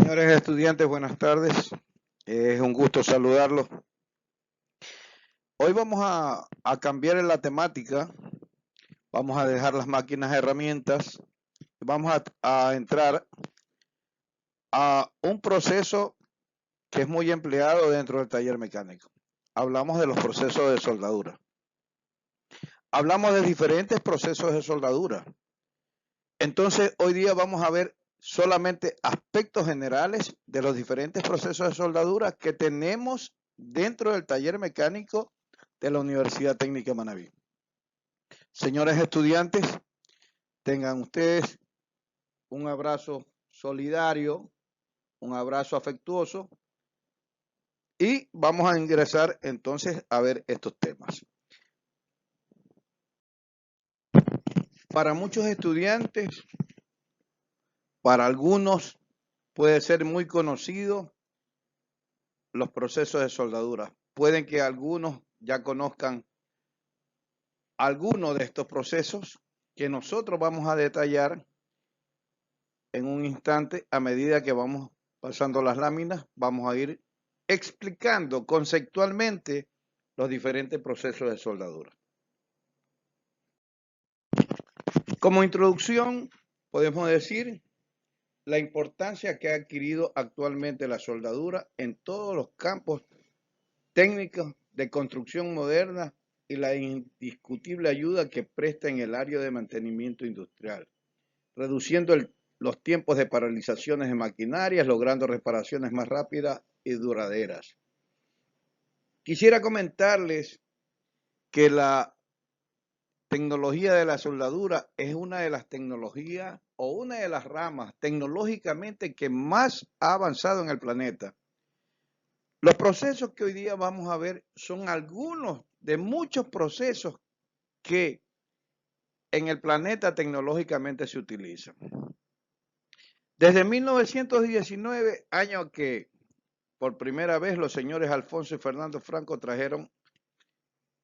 Señores estudiantes, buenas tardes. Es un gusto saludarlos. Hoy vamos a cambiar en la temática. Vamos a dejar las máquinas herramientas. Vamos a entrar a un proceso que es muy empleado dentro del taller mecánico. Hablamos de los procesos de soldadura. Hablamos de diferentes procesos de soldadura. Entonces, hoy día vamos a ver solamente aspectos generales de los diferentes procesos de soldadura que tenemos dentro del taller mecánico de la Universidad Técnica de Manabí. Señores estudiantes, tengan ustedes un abrazo solidario, un abrazo afectuoso y vamos a ingresar entonces a ver estos temas. Para muchos estudiantes, para algunos puede ser muy conocido los procesos de soldadura. Pueden que algunos ya conozcan algunos de estos procesos que nosotros vamos a detallar en un instante. A medida que vamos pasando las láminas, vamos a ir explicando conceptualmente los diferentes procesos de soldadura. Como introducción, podemos decir la importancia que ha adquirido actualmente la soldadura en todos los campos técnicos de construcción moderna y la indiscutible ayuda que presta en el área de mantenimiento industrial, reduciendo los tiempos de paralizaciones de maquinarias, logrando reparaciones más rápidas y duraderas. Quisiera comentarles que la tecnología de la soldadura es una de las tecnologías o una de las ramas tecnológicamente que más ha avanzado en el planeta. Los procesos que hoy día vamos a ver son algunos de muchos procesos que en el planeta tecnológicamente se utilizan. Desde 1919, año que por primera vez los señores Alfonso y Fernando Franco trajeron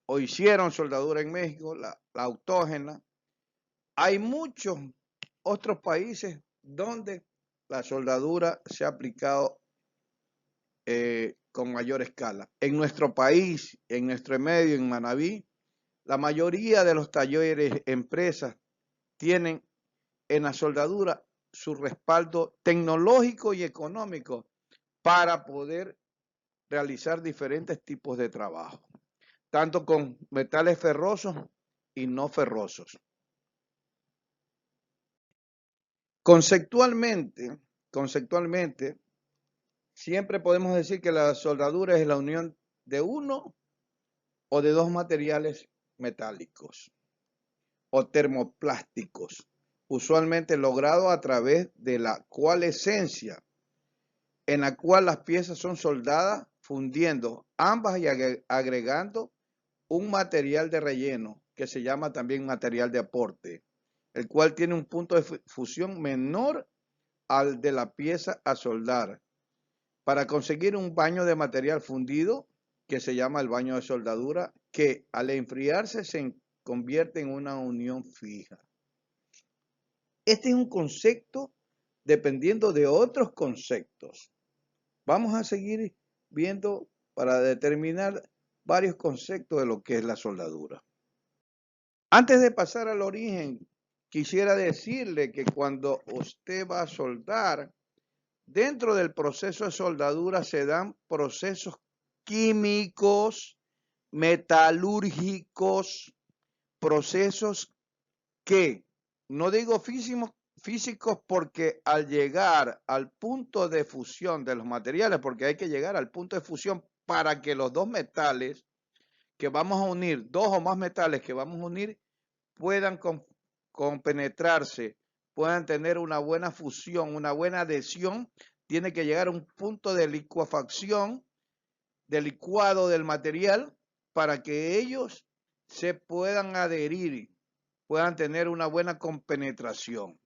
o hicieron soldadura en México, la autógena. Hay muchos otros países donde la soldadura se ha aplicado con mayor escala. En nuestro país, en nuestro medio, en Manabí, la mayoría de los talleres, empresas, tienen en la soldadura su respaldo tecnológico y económico para poder realizar diferentes tipos de trabajo, tanto con metales ferrosos y no ferrosos. Conceptualmente, siempre podemos decir que la soldadura es la unión de uno o de dos materiales metálicos o termoplásticos, usualmente logrado a través de la coalescencia, en la cual las piezas son soldadas fundiendo ambas y agregando un material de relleno que se llama también material de aporte, el cual tiene un punto de fusión menor al de la pieza a soldar, para conseguir un baño de material fundido que se llama el baño de soldadura, que al enfriarse se convierte en una unión fija. Este es un concepto dependiendo de otros conceptos. Vamos a seguir viendo para determinar varios conceptos de lo que es la soldadura. Antes de pasar al origen, quisiera decirle que cuando usted va a soldar, dentro del proceso de soldadura se dan procesos químicos, metalúrgicos, procesos que, no digo físicos porque al llegar al punto de fusión de los materiales, porque hay que llegar al punto de fusión para que los dos metales que vamos a unir, dos o más metales que vamos a unir, puedan compenetrarse, puedan tener una buena fusión, una buena adhesión, tiene que llegar a un punto de licuefacción, de licuado del material, para que ellos se puedan adherir, puedan tener una buena compenetración.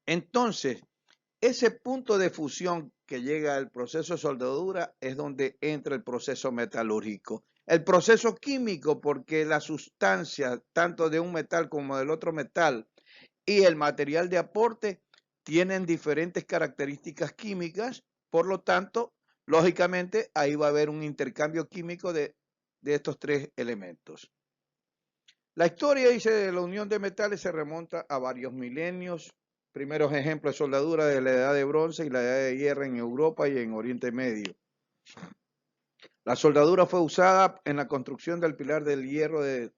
Entonces, ese punto de fusión que llega al proceso de soldadura es donde entra el proceso metalúrgico. El proceso químico, porque la sustancia, tanto de un metal como del otro metal, y el material de aporte, tienen diferentes características químicas, por lo tanto, lógicamente, ahí va a haber un intercambio químico de estos tres elementos. La historia, dice, de la unión de metales se remonta a varios milenios. Primeros ejemplos de soldadura de la edad de bronce y la edad de hierro en Europa y en Oriente Medio. La soldadura fue usada en la construcción del pilar del hierro de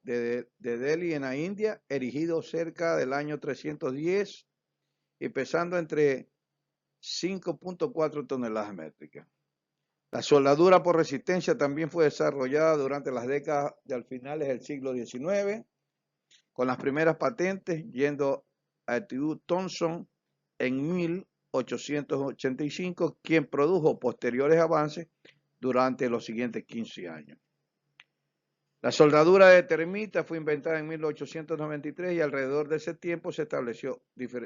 Delhi en la India, erigido cerca del año 310 y pesando entre 5.4 toneladas métricas. La soldadura por resistencia también fue desarrollada durante las décadas de finales del siglo XIX, con las primeras patentes yendo a T.U. Thomson en 1885, quien produjo posteriores avances durante los siguientes 15 años. La soldadura de termita fue inventada en 1893 y alrededor de ese tiempo se estableció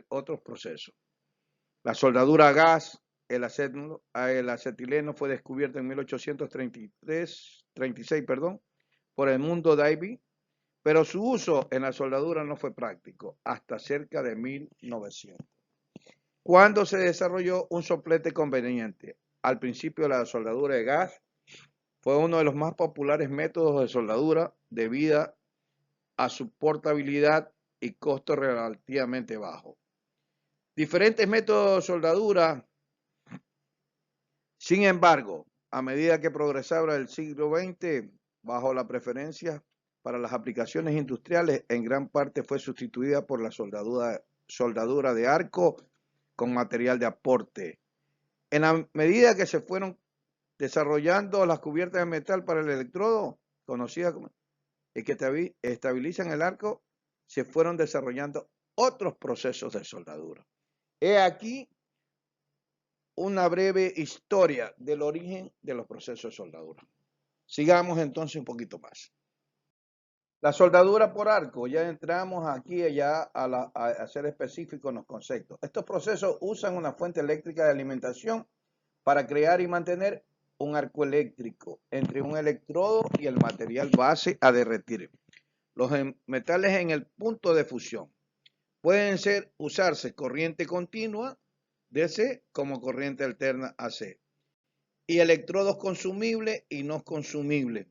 otros procesos. La soldadura a gas, el acetileno fue descubierto en 1836 por Edmundo Davy, pero su uso en la soldadura no fue práctico hasta cerca de 1900, cuando se desarrolló un soplete conveniente. Al principio la soldadura de gas fue uno de los más populares métodos de soldadura debido a su portabilidad y costo relativamente bajo. Diferentes métodos de soldadura, sin embargo, a medida que progresaba el siglo XX, bajo la preferencia para las aplicaciones industriales, en gran parte fue sustituida por la soldadura de arco con material de aporte. En la medida que se fueron desarrollando las cubiertas de metal para el electrodo, conocidas como y que estabilizan el arco, se fueron desarrollando otros procesos de soldadura. He aquí una breve historia del origen de los procesos de soldadura. Sigamos entonces un poquito más. La soldadura por arco, ya entramos aquí ya a ser específicos en los conceptos. Estos procesos usan una fuente eléctrica de alimentación para crear y mantener un arco eléctrico entre un electrodo y el material base a derretir. Los metales en el punto de fusión pueden usarse corriente continua DC como corriente alterna AC y electrodos consumibles y no consumibles.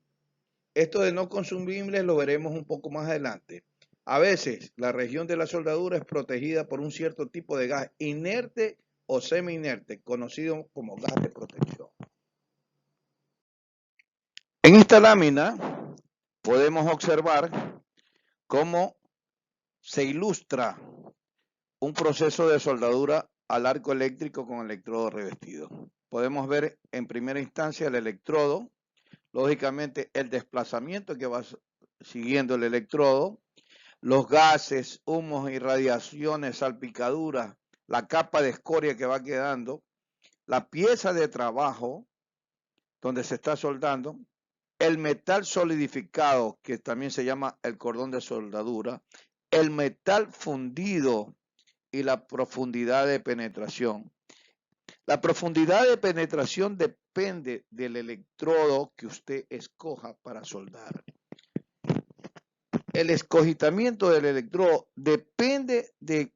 Esto de no consumibles lo veremos un poco más adelante. A veces la región de la soldadura es protegida por un cierto tipo de gas inerte o semi-inerte, conocido como gas de protección. En esta lámina podemos observar cómo se ilustra un proceso de soldadura al arco eléctrico con electrodo revestido. Podemos ver en primera instancia el electrodo, lógicamente el desplazamiento que va siguiendo el electrodo, los gases, humos, irradiaciones, salpicaduras, la capa de escoria que va quedando, la pieza de trabajo donde se está soldando, el metal solidificado, que también se llama el cordón de soldadura, el metal fundido y la profundidad de penetración. La profundidad de penetración depende del electrodo que usted escoja para soldar. El escogitamiento del electrodo depende de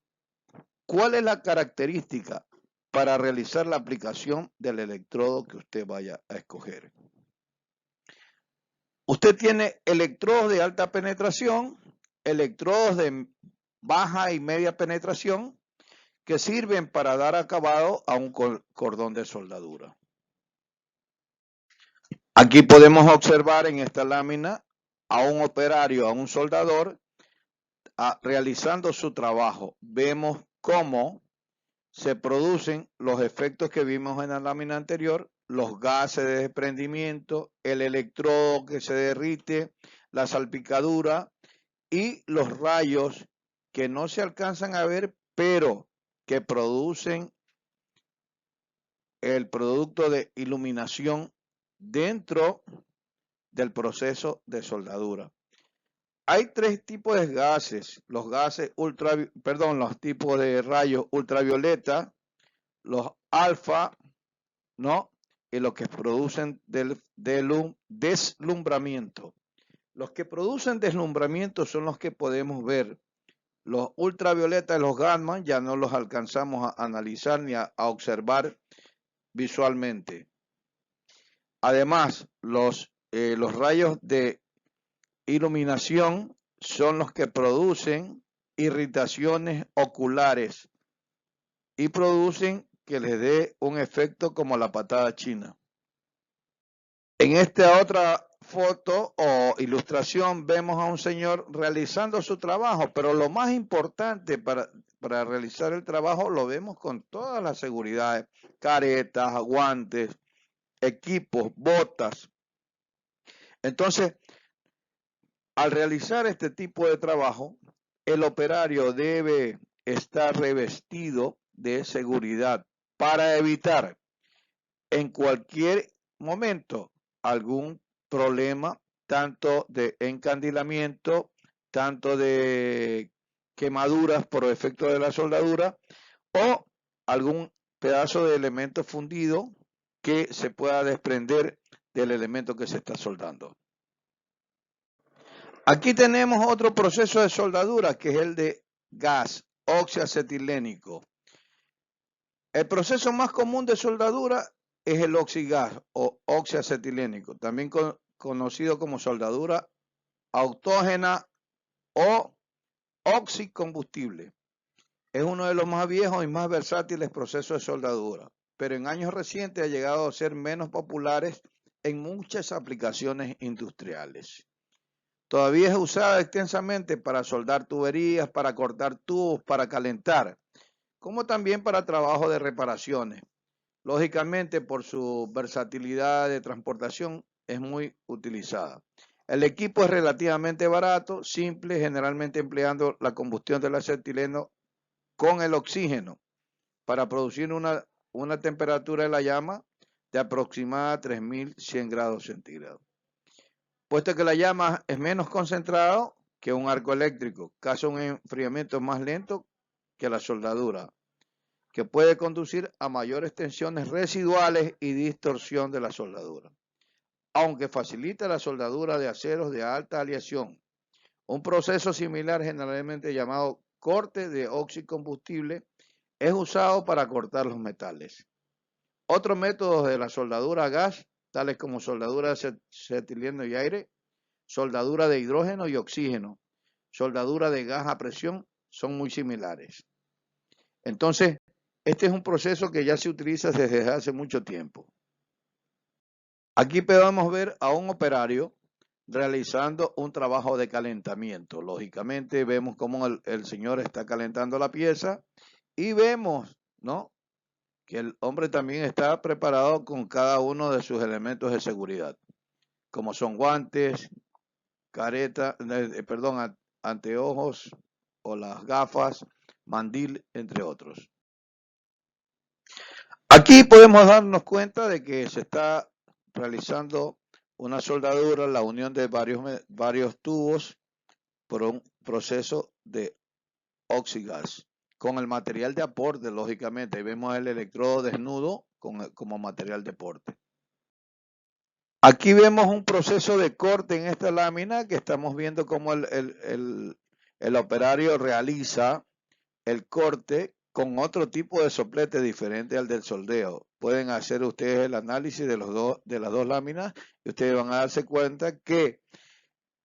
cuál es la característica para realizar la aplicación del electrodo que usted vaya a escoger. Usted tiene electrodos de alta penetración, electrodos de baja y media penetración, que sirven para dar acabado a un cordón de soldadura. Aquí podemos observar en esta lámina a un operario, a un soldador, realizando su trabajo. Vemos cómo se producen los efectos que vimos en la lámina anterior, los gases de desprendimiento, el electrodo que se derrite, la salpicadura y los rayos que no se alcanzan a ver, pero que producen el producto de iluminación dentro del proceso de soldadura. Hay tres tipos de gases, los tipos de rayos ultravioleta, los alfa, ¿no? Y los que producen deslumbramiento. Los que producen deslumbramiento son los que podemos ver Los ultravioletas y los gamma ya no los alcanzamos a analizar ni a observar visualmente. Además, los rayos de iluminación son los que producen irritaciones oculares y producen que les dé un efecto como la patada china. En esta otra foto o ilustración vemos a un señor realizando su trabajo, pero lo más importante para realizar el trabajo lo vemos con todas las seguridades, caretas, guantes, equipos, botas. Entonces, al realizar este tipo de trabajo, el operario debe estar revestido de seguridad para evitar en cualquier momento algún problema, tanto de encandilamiento, tanto de quemaduras por efecto de la soldadura o algún pedazo de elemento fundido que se pueda desprender del elemento que se está soldando. Aquí tenemos otro proceso de soldadura que es el de gas oxiacetilénico. El proceso más común de soldadura es el oxigas o oxiacetilénico, también conocido como soldadura autógena o oxicombustible. Es uno de los más viejos y más versátiles procesos de soldadura, pero en años recientes ha llegado a ser menos populares en muchas aplicaciones industriales. Todavía es usada extensamente para soldar tuberías, para cortar tubos, para calentar, como también para trabajo de reparaciones. Lógicamente, por su versatilidad de transportación, es muy utilizada. El equipo es relativamente barato, simple, generalmente empleando la combustión del acetileno con el oxígeno para producir una temperatura de la llama de aproximada 3100 grados centígrados. Puesto que la llama es menos concentrada que un arco eléctrico, causa un enfriamiento más lento que la soldadura, que puede conducir a mayores tensiones residuales y distorsión de la soldadura, aunque facilita la soldadura de aceros de alta aleación. Un proceso similar, generalmente llamado corte de oxicombustible, es usado para cortar los metales. Otros métodos de la soldadura a gas, tales como soldadura de acetileno y aire, soldadura de hidrógeno y oxígeno, soldadura de gas a presión, son muy similares. Entonces, este es un proceso que ya se utiliza desde hace mucho tiempo. Aquí podemos ver a un operario realizando un trabajo de calentamiento. Lógicamente vemos cómo el señor está calentando la pieza y vemos, ¿no?, que el hombre también está preparado con cada uno de sus elementos de seguridad, como son guantes, careta, anteojos o las gafas, mandil, entre otros. Aquí podemos darnos cuenta de que se está realizando una soldadura, la unión de varios tubos por un proceso de oxigas con el material de aporte, lógicamente. Vemos el electrodo desnudo como material de aporte. Aquí vemos un proceso de corte en esta lámina que estamos viendo cómo el operario realiza el corte con otro tipo de soplete diferente al del soldeo. Pueden hacer ustedes el análisis de las dos láminas y ustedes van a darse cuenta que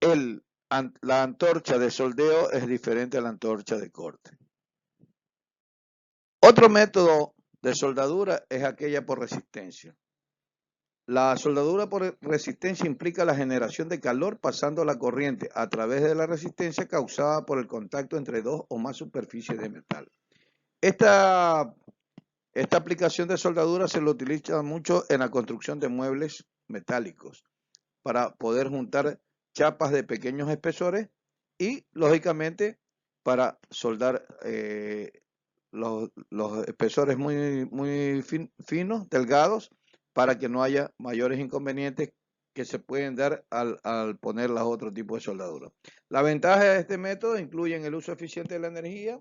la antorcha de soldeo es diferente a la antorcha de corte. Otro método de soldadura es aquella por resistencia. La soldadura por resistencia implica la generación de calor pasando la corriente a través de la resistencia causada por el contacto entre dos o más superficies de metal. Esta aplicación de soldadura se lo utiliza mucho en la construcción de muebles metálicos para poder juntar chapas de pequeños espesores y, lógicamente, para soldar los espesores muy finos, delgados, para que no haya mayores inconvenientes que se pueden dar al poner los otros tipos de soldadura. La ventaja de este método incluyen el uso eficiente de la energía,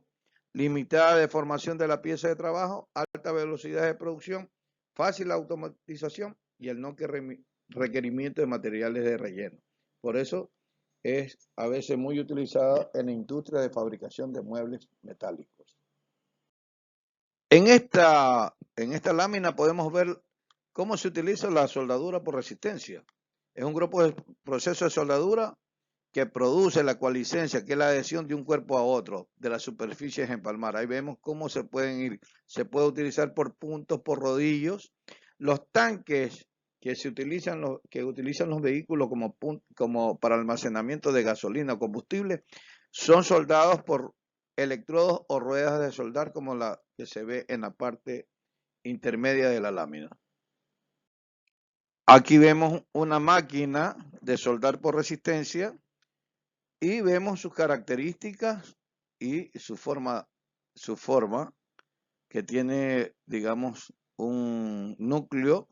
limitada deformación de la pieza de trabajo, alta velocidad de producción, fácil automatización y el no requerimiento de materiales de relleno. Por eso es a veces muy utilizada en la industria de fabricación de muebles metálicos. En esta lámina podemos ver cómo se utiliza la soldadura por resistencia. Es un grupo de proceso de soldadura que produce la coalescencia, que es la adhesión de un cuerpo a otro, de las superficies en palmar. Ahí vemos cómo se pueden ir, se puede utilizar por puntos, por rodillos. Los tanques que utilizan los vehículos como para almacenamiento de gasolina o combustible son soldados por electrodos o ruedas de soldar, como la que se ve en la parte intermedia de la lámina. Aquí vemos una máquina de soldar por resistencia y vemos sus características y su forma que tiene, digamos, un núcleo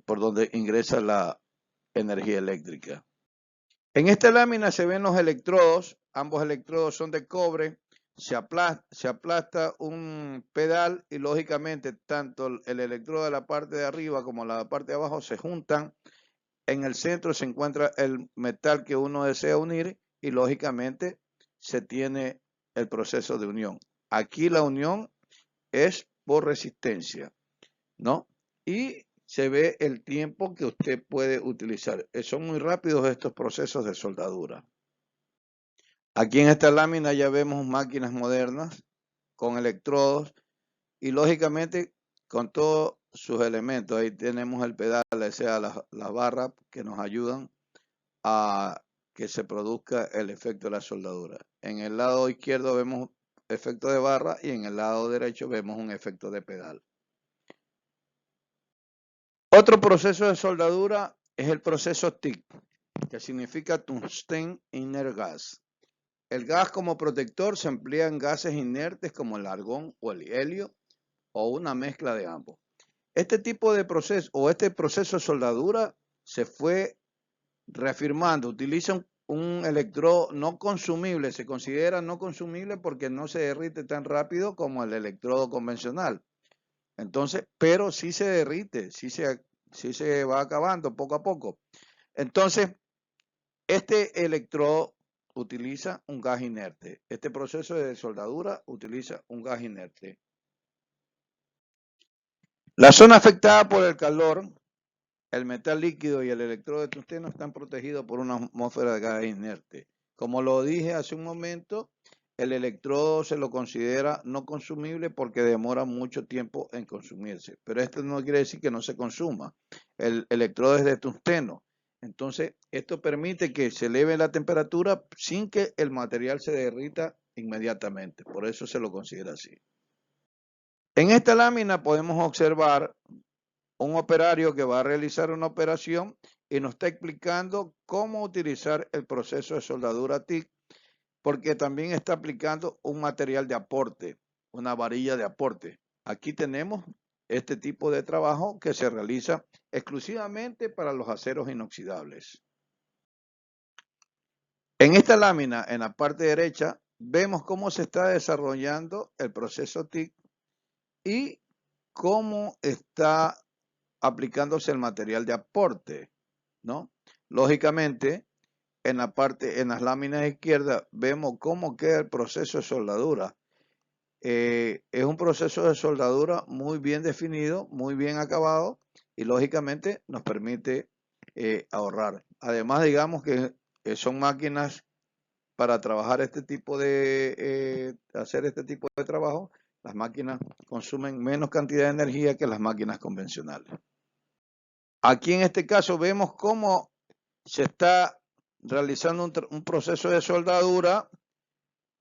por donde ingresa la energía eléctrica. En esta lámina se ven los electrodos, ambos electrodos son de cobre, se aplasta un pedal y lógicamente tanto el electrodo de la parte de arriba como la parte de abajo se juntan. En el centro se encuentra el metal que uno desea unir y lógicamente se tiene el proceso de unión. Aquí la unión es por resistencia, ¿no? Y se ve el tiempo que usted puede utilizar. Son muy rápidos estos procesos de soldadura. Aquí en esta lámina ya vemos máquinas modernas con electrodos y lógicamente con todos sus elementos. Ahí tenemos el pedal, sea las barras que nos ayudan a que se produzca el efecto de la soldadura. En el lado izquierdo vemos efecto de barra y en el lado derecho vemos un efecto de pedal. Otro proceso de soldadura es el proceso TIC, que significa Tungsten Inert Gas. El gas como protector se emplea en gases inertes como el argón o el helio o una mezcla de ambos. Este tipo de proceso o este proceso de soldadura se fue reafirmando. Utiliza un electrodo no consumible, se considera no consumible porque no se derrite tan rápido como el electrodo convencional. Entonces, pero sí se derrite, sí se va acabando poco a poco. Entonces, este electrodo utiliza un gas inerte. Este proceso de soldadura utiliza un gas inerte. La zona afectada por el calor, el metal líquido y el electrodo de tungsteno están protegidos por una atmósfera de gas inerte. Como lo dije hace un momento, el electrodo se lo considera no consumible porque demora mucho tiempo en consumirse. Pero esto no quiere decir que no se consuma. El electrodo es de tungsteno. Entonces, esto permite que se eleve la temperatura sin que el material se derrita inmediatamente. Por eso se lo considera así. En esta lámina podemos observar un operario que va a realizar una operación y nos está explicando cómo utilizar el proceso de soldadura TIC, porque también está aplicando un material de aporte, una varilla de aporte. Aquí tenemos este tipo de trabajo que se realiza exclusivamente para los aceros inoxidables. En esta lámina, en la parte derecha, vemos cómo se está desarrollando el proceso TIC y cómo está aplicándose el material de aporte, ¿no? Lógicamente, en las láminas izquierdas, vemos cómo queda el proceso de soldadura. Es un proceso de soldadura muy bien definido, muy bien acabado y lógicamente nos permite ahorrar. Además, digamos que son máquinas para trabajar hacer este tipo de trabajo. Las máquinas consumen menos cantidad de energía que las máquinas convencionales. Aquí en este caso vemos cómo se está realizando un proceso de soldadura,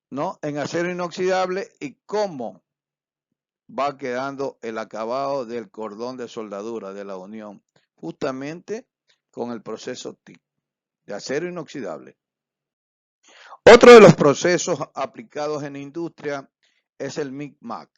¿no?, en acero inoxidable y cómo va quedando el acabado del cordón de soldadura de la unión, justamente con el proceso TIC de acero inoxidable. Otro de los procesos aplicados en la industria es el MIC-MAC,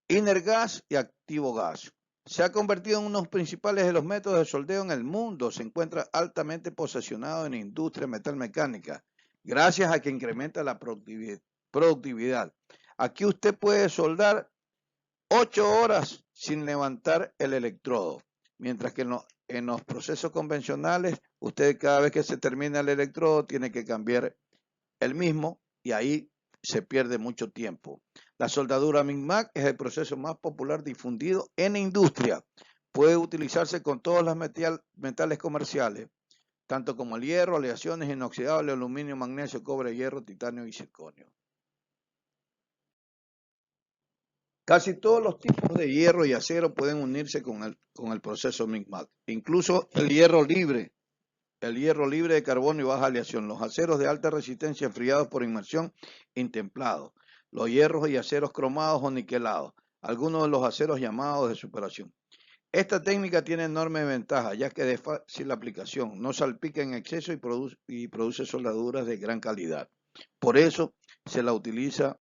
Inert Gas y Activo Gas. Se ha convertido en uno de los principales de los métodos de soldeo en el mundo. Se encuentra altamente posicionado en la industria metalmecánica, gracias a que incrementa la productividad. Aquí usted puede soldar 8 horas sin levantar el electrodo, mientras que en los procesos convencionales, usted cada vez que se termina el electrodo tiene que cambiar el mismo y ahí se pierde mucho tiempo. La soldadura MIG-MAG es el proceso más popular difundido en la industria. Puede utilizarse con todos los metales comerciales, tanto como el hierro, aleaciones inoxidables, aluminio, magnesio, cobre, hierro, titanio y circonio. Casi todos los tipos de hierro y acero pueden unirse con el proceso MIG-MAG, incluso el hierro libre de carbono y baja aleación, los aceros de alta resistencia enfriados por inmersión intemplados, los hierros y aceros cromados o niquelados, algunos de los aceros llamados de superación. Esta técnica tiene enorme ventaja, ya que es fácil aplicación, no salpica en exceso y produce soldaduras de gran calidad. Por eso se la utiliza.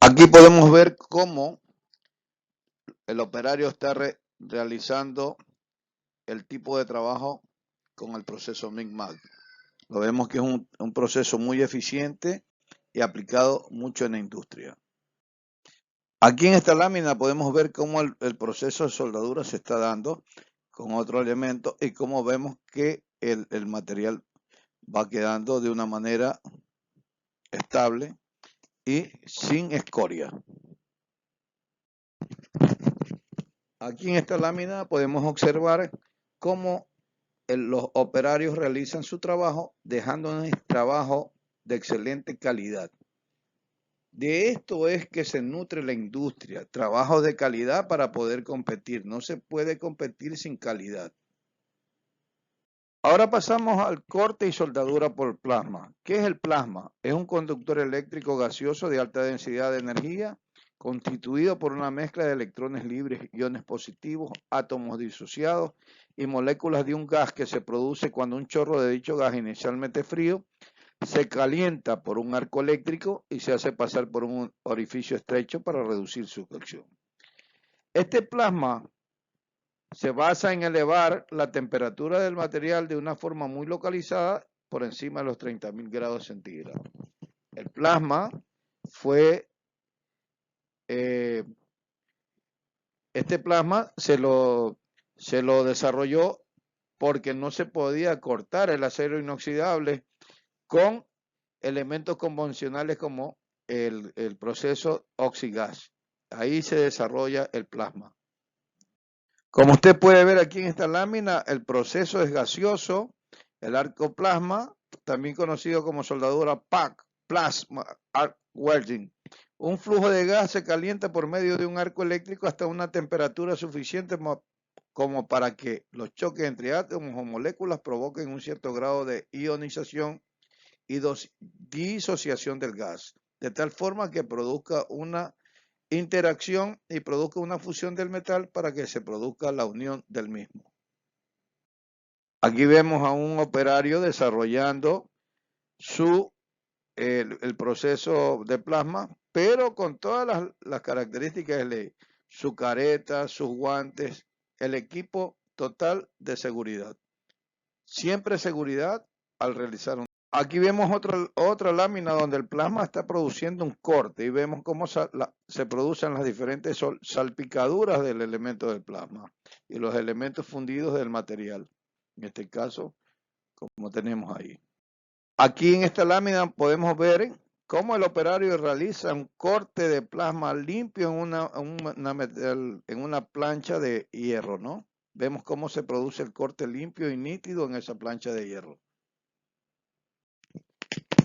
Aquí podemos ver cómo el operario está realizando el tipo de trabajo con el proceso MIG-MAG. Lo vemos que es un proceso muy eficiente y aplicado mucho en la industria. Aquí en esta lámina podemos ver cómo el proceso de soldadura se está dando con otro elemento y cómo vemos que el material va quedando de una manera estable y sin escoria. Aquí en esta lámina podemos observar cómo los operarios realizan su trabajo dejando un trabajo de excelente calidad. De esto es que se nutre la industria, trabajo de calidad para poder competir. No se puede competir sin calidad. Ahora pasamos al corte y soldadura por plasma. ¿Qué es el plasma? Es un conductor eléctrico gaseoso de alta densidad de energía, constituido por una mezcla de electrones libres, iones positivos, átomos disociados y moléculas de un gas que se produce cuando un chorro de dicho gas inicialmente frío se calienta por un arco eléctrico y se hace pasar por un orificio estrecho para reducir su cocción. Este plasma se basa en elevar la temperatura del material de una forma muy localizada por encima de los 30.000 grados centígrados. El plasma fue, este plasma se lo desarrolló porque no se podía cortar el acero inoxidable con elementos convencionales como el proceso oxigas. Ahí se desarrolla el plasma. Como usted puede ver aquí en esta lámina, el proceso es gaseoso, el arco plasma, también conocido como soldadura PAC, Plasma Arc Welding. Un flujo de gas se calienta por medio de un arco eléctrico hasta una temperatura suficiente como para que los choques entre átomos o moléculas provoquen un cierto grado de ionización y disociación del gas, de tal forma que produzca una interacción y produzca una fusión del metal para que se produzca la unión del mismo. Aquí vemos a un operario desarrollando el proceso de plasma, pero con todas las características de ley, su careta, sus guantes, el equipo total de seguridad. Siempre seguridad al realizar un... Aquí vemos otra lámina donde el plasma está produciendo un corte y vemos cómo se producen las diferentes salpicaduras del elemento del plasma y los elementos fundidos del material. En este caso, como tenemos ahí. Aquí en esta lámina podemos ver cómo el operario realiza un corte de plasma limpio en una plancha de hierro, ¿no? Vemos cómo se produce el corte limpio y nítido en esa plancha de hierro.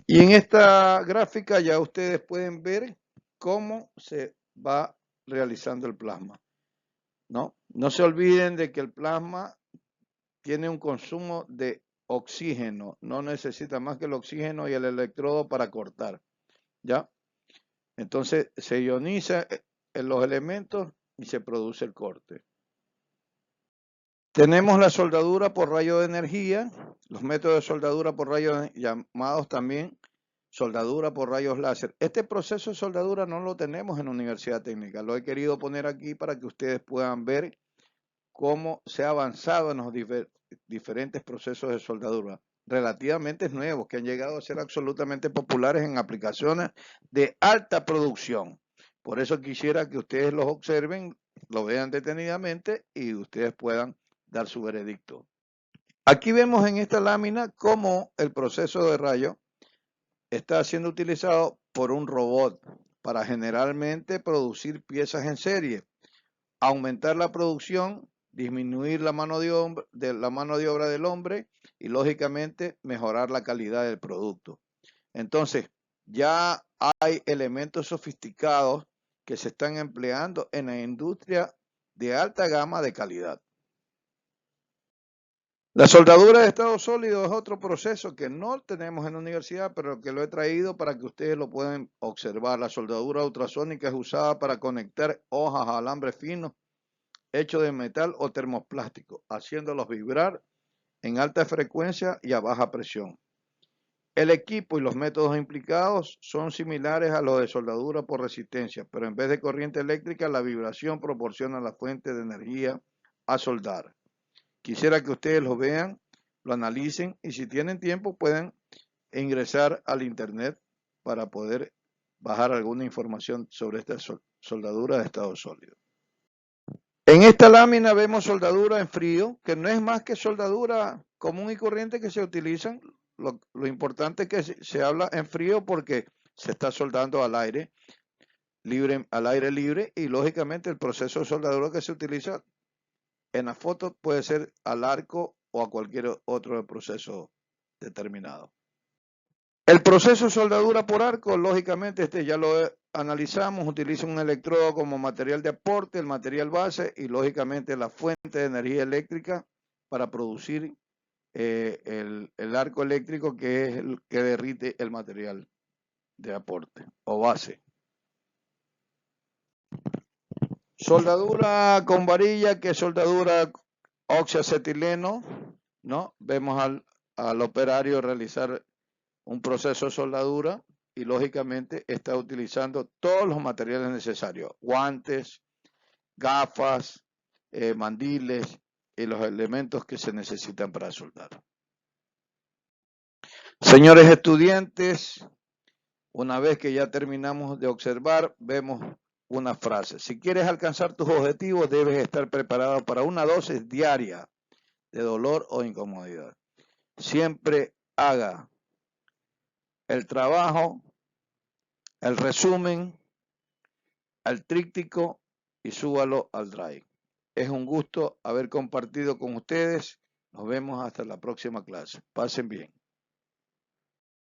Y en esta gráfica ya ustedes pueden ver cómo se va realizando el plasma, ¿no? No se olviden de que el plasma tiene un consumo de oxígeno, no necesita más que el oxígeno y el electrodo para cortar, ¿ya? Entonces se ioniza en los elementos y se produce el corte. Tenemos la soldadura por rayo de energía, los métodos de soldadura por rayos llamados también soldadura por rayos láser. Este proceso de soldadura no lo tenemos en la Universidad Técnica, lo he querido poner aquí para que ustedes puedan ver cómo se ha avanzado en los diferentes procesos de soldadura relativamente nuevos que han llegado a ser absolutamente populares en aplicaciones de alta producción. Por eso quisiera que ustedes los observen, lo vean detenidamente y ustedes puedan dar su veredicto. Aquí vemos en esta lámina cómo el proceso de rayo está siendo utilizado por un robot para generalmente producir piezas en serie, aumentar la producción, disminuir la mano de obra del hombre y lógicamente mejorar la calidad del producto. Entonces, ya hay elementos sofisticados que se están empleando en la industria de alta gama de calidad. La soldadura de estado sólido es otro proceso que no tenemos en la universidad, pero que lo he traído para que ustedes lo puedan observar. La soldadura ultrasónica es usada para conectar hojas a alambre fino hechos de metal o termoplástico, haciéndolos vibrar en alta frecuencia y a baja presión. El equipo y los métodos implicados son similares a los de soldadura por resistencia, pero en vez de corriente eléctrica, la vibración proporciona la fuente de energía a soldar. Quisiera que ustedes lo vean, lo analicen y si tienen tiempo pueden ingresar al internet para poder bajar alguna información sobre esta soldadura de estado sólido. En esta lámina vemos soldadura en frío, que no es más que soldadura común y corriente que se utilizan. Lo importante es que se habla en frío porque se está soldando al aire libre y lógicamente el proceso de soldadura que se utiliza en la foto puede ser al arco o a cualquier otro proceso determinado. El proceso de soldadura por arco, lógicamente ya lo analizamos, utiliza un electrodo como material de aporte, el material base y lógicamente la fuente de energía eléctrica para producir el arco eléctrico que es el que derrite el material de aporte o base. Soldadura con varilla, que es soldadura oxiacetileno, ¿no? Vemos al operario realizar un proceso de soldadura y lógicamente está utilizando todos los materiales necesarios, guantes, gafas, mandiles y los elementos que se necesitan para soldar. Señores estudiantes, una vez que ya terminamos de observar, vemos una frase. Si quieres alcanzar tus objetivos, debes estar preparado para una dosis diaria de dolor o incomodidad. Siempre haga el trabajo, el resumen, al tríptico y súbalo al drive. Es un gusto haber compartido con ustedes. Nos vemos hasta la próxima clase. Pasen bien.